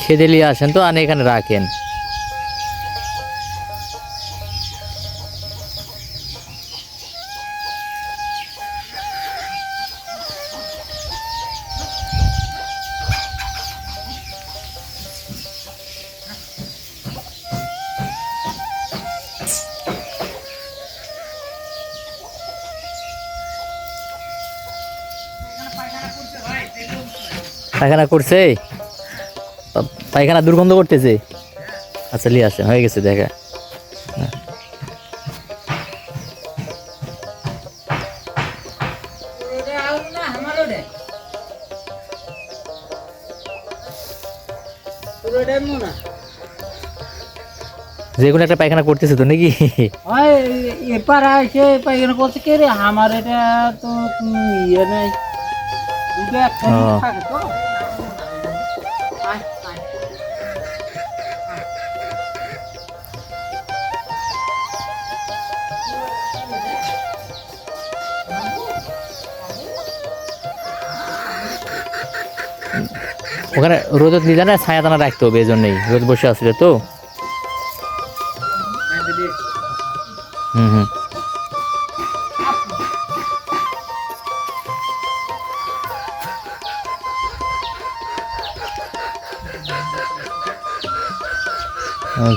খেতে নিয়ে আসেন তো, আনে এখানে রাখেন। পায়খানা করছে, পায়খানা দুর্গন্ধ করতেছে। আচ্ছা নিয়ে আসেন, হয়ে গেছে দেখা। যে কোনো একটা পায়খানা করতেছে তো নাকি? এবার আসে পায়খানা করছে কে রে? আমার এটা তো ইয়ে নেই, দুটো একসাথে থাকে তো। ওখানে রোদত নিয়ে জানা ছায়া টানা রাখতে হবে, এই জন্যই রোদ বসে আসলে তো। হুম।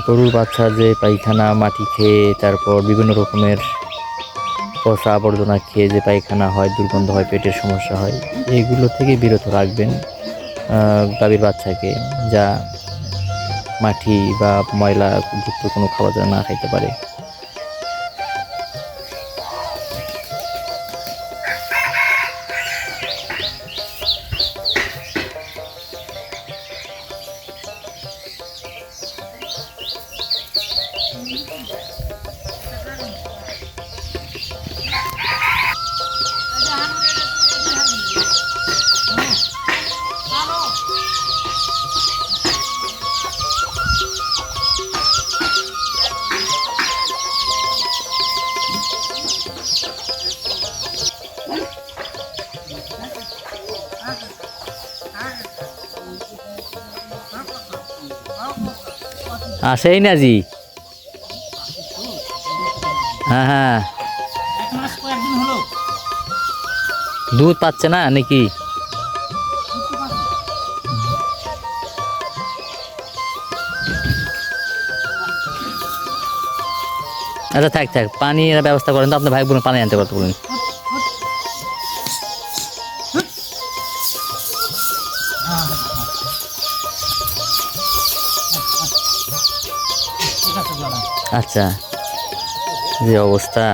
গরুর বাচ্চা যে পায়খানা মাটি খেয়ে, তারপর বিভিন্ন রকমের পচা আবর্জনা খেয়ে যে পায়খানা হয়, দুর্গন্ধ হয়, পেটের সমস্যা হয়, এইগুলো থেকে বিরত রাখবেন গাভীর বাচ্চাকে, যা মাটি বা ময়লা যুক্ত কোনো খাবার যেন না খাইতে পারে। আসেই না জি। হ্যাঁ, দুধ পাচ্ছে না নাকি? আচ্ছা থাক, পানি ব্যবস্থা করেন তো, আপনার ভাই বোন পানি আনতে কথা বলেন। আচ্ছা, যে অবস্থা।